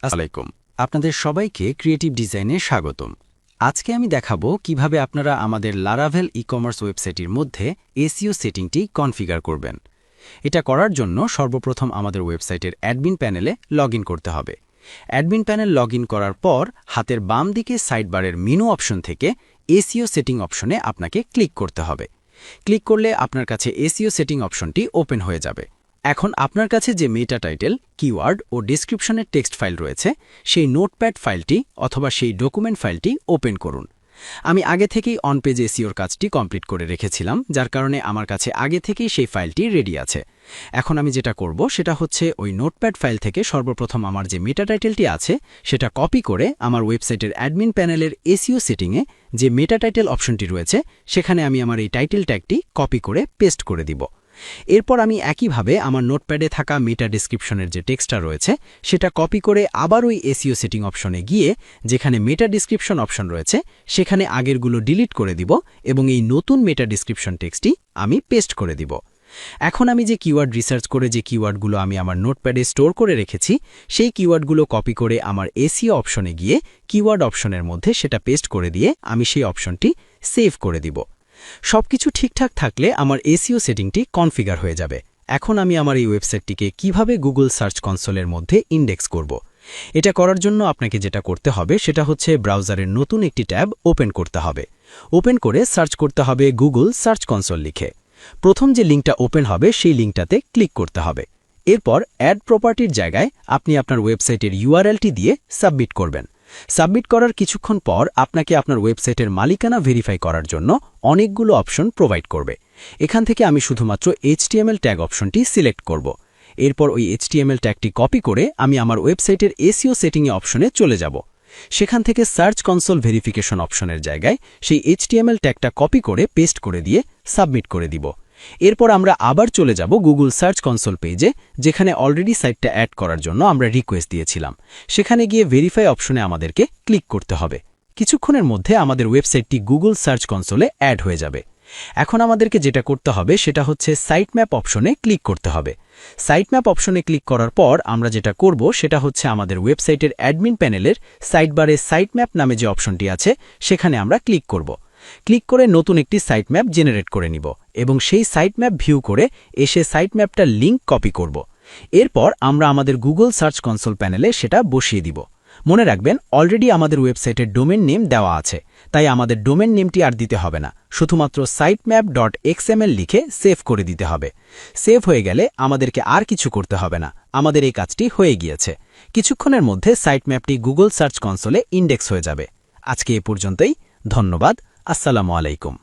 আসসালামাইকুম। আপনাদের সবাইকে ক্রিয়েটিভ ডিজাইনে স্বাগতম। আজকে আমি দেখাবো কিভাবে আপনারা আমাদের লারাভেল ই-কমার্স ওয়েবসাইটের মধ্যে এসইও সেটিংটি কনফিগার করবেন। এটা করার জন্য সর্বপ্রথম আমাদের ওয়েবসাইটের অ্যাডমিন প্যানেলে লগইন করতে হবে। অ্যাডমিন প্যানেল লগইন করার পর হাতের বাম দিকে সাইডবারের মেনু অপশন থেকে এসইও সেটিং অপশনে আপনাকে ক্লিক করতে হবে। ক্লিক করলে আপনার কাছে এসইও সেটিং অপশনটি ওপেন হয়ে যাবে। এখন আপনার কাছে যে মেটা টাইটেল, কিওয়ার্ড ও ডেসক্রিপশনের টেক্সট ফাইল রয়েছে, সেই নোটপ্যাড ফাইলটি অথবা সেই ডকুমেন্ট ফাইলটি ওপেন করুন। আমি আগে থেকেই অন পেজ এসইওর কাজটি কমপ্লিট করে রেখেছিলাম, যার কারণে আমার কাছে আগে থেকেই সেই ফাইলটি রেডি আছে। এখন আমি যেটা করব সেটা হচ্ছে ওই নোটপ্যাড ফাইল থেকে সর্বপ্রথম আমার যে মেটা টাইটেলটি আছে সেটা কপি করে আমার ওয়েবসাইটের অ্যাডমিন প্যানেলের এসইও সেটিংয়ে যে মেটা টাইটেল অপশনটি রয়েছে সেখানে আমি আমার এই টাইটেল ট্যাগটি কপি করে পেস্ট করে দিব। এরপর আমি একইভাবে আমার নোটপ্যাডে থাকা মেটা ডেসক্রিপশনের যে টেক্সটটা রয়েছে সেটা কপি করে আবার ওই এসইও সেটিং অপশনে গিয়ে যেখানে মেটা ডেসক্রিপশন অপশন রয়েছে সেখানে আগেরগুলো ডিলিট করে দিব এবং এই নতুন মেটা ডেসক্রিপশন টেক্সটটি আমি পেস্ট করে দিব। এখন আমি যে কিওয়ার্ড রিসার্চ করে যে কিওয়ার্ডগুলো আমি আমার নোটপ্যাডে স্টোর করে রেখেছি সেই কিওয়ার্ডগুলো কপি করে আমার এসইও অপশনে গিয়ে কিওয়ার্ড অপশনের মধ্যে সেটা পেস্ট করে দিয়ে আমি সেই অপশনটি সেভ করে দিব। সবকিছু ঠিকঠাক থাকলে আমার এসইও সেটিংটি কনফিগার হয়ে যাবে। এখন আমি আমার এই ওয়েবসাইটটিকে কিভাবে গুগল সার্চ কনসোলের মধ্যে ইন্ডেক্স করব। এটা করার জন্য আপনাকে যেটা করতে হবে সেটা হচ্ছে ব্রাউজারের নতুন একটি ট্যাব ওপেন করতে হবে। ওপেন করে সার্চ করতে হবে গুগল সার্চ কনসোল লিখে। প্রথম যে লিঙ্কটা ওপেন হবে সেই লিঙ্কটাতে ক্লিক করতে হবে। এরপর অ্যাড প্রপার্টির জায়গায় আপনি আপনার ওয়েবসাইটের ইউআরএলটি দিয়ে সাবমিট করবেন। সাবমিট করার কিছুক্ষণ পর আপনাকে আপনার ওয়েবসাইটের মালিকানা ভেরিফাই করার জন্য অনেকগুলো অপশন প্রোভাইড করবে। এখান থেকে আমি শুধুমাত্র এইচটিএমএল ট্যাগ অপশনটি সিলেক্ট করব। এরপর ওই এইচটিএমএল ট্যাগটি কপি করে আমি আমার ওয়েবসাইটের এসইও সেটিংয়ে অপশনে চলে যাব। সেখান থেকে সার্চ কনসোল ভেরিফিকেশন অপশনের জায়গায় সেই এইচটিএমএল ট্যাগটা কপি করে পেস্ট করে দিয়ে সাবমিট করে দিব। এরপর আমরা আবার চলে যাব গুগল সার্চ কনসোল পেজে, যেখানে অলরেডি সাইটটা অ্যাড করার জন্য আমরা রিকোয়েস্ট দিয়েছিলাম। সেখানে গিয়ে ভেরিফাই অপশনে আমাদেরকে ক্লিক করতে হবে। কিছুক্ষণের মধ্যে আমাদের ওয়েবসাইটটি গুগল সার্চ কনসোলে অ্যাড হয়ে যাবে। এখন আমাদেরকে যেটা করতে হবে সেটা হচ্ছে সাইট ম্যাপ অপশনে ক্লিক করতে হবে। সাইট ম্যাপ অপশনে ক্লিক করার পর আমরা যেটা করব সেটা হচ্ছে আমাদের ওয়েবসাইটের অ্যাডমিন প্যানেলের সাইডবারে সাইট ম্যাপ নামে যে অপশনটি আছে সেখানে আমরা ক্লিক করব। ক্লিক করে নতুন একটি সাইট ম্যাপ জেনারেট করে নিব এবং সেই সাইট ম্যাপ ভিউ করে এসে সাইট ম্যাপটার লিঙ্ক কপি করব। এরপর আমরা আমাদের গুগল সার্চ কনসোল প্যানেলে সেটা বসিয়ে দিব। মনে রাখবেন, অলরেডি আমাদের ওয়েবসাইটের ডোমেন নেম দেওয়া আছে, তাই আমাদের ডোমেন নেমটি আর দিতে হবে না, শুধুমাত্র sitemap.xml লিখে সেভ করে দিতে হবে। সেভ হয়ে গেলে আমাদেরকে আর কিছু করতে হবে না, আমাদের এই কাজটি হয়ে গিয়েছে। কিছুক্ষণের মধ্যে সাইট ম্যাপটি গুগল সার্চ কনসোলে ইন্ডেক্স হয়ে যাবে। আজকে এ পর্যন্তই। ধন্যবাদ। আসসালামু আলাইকুম।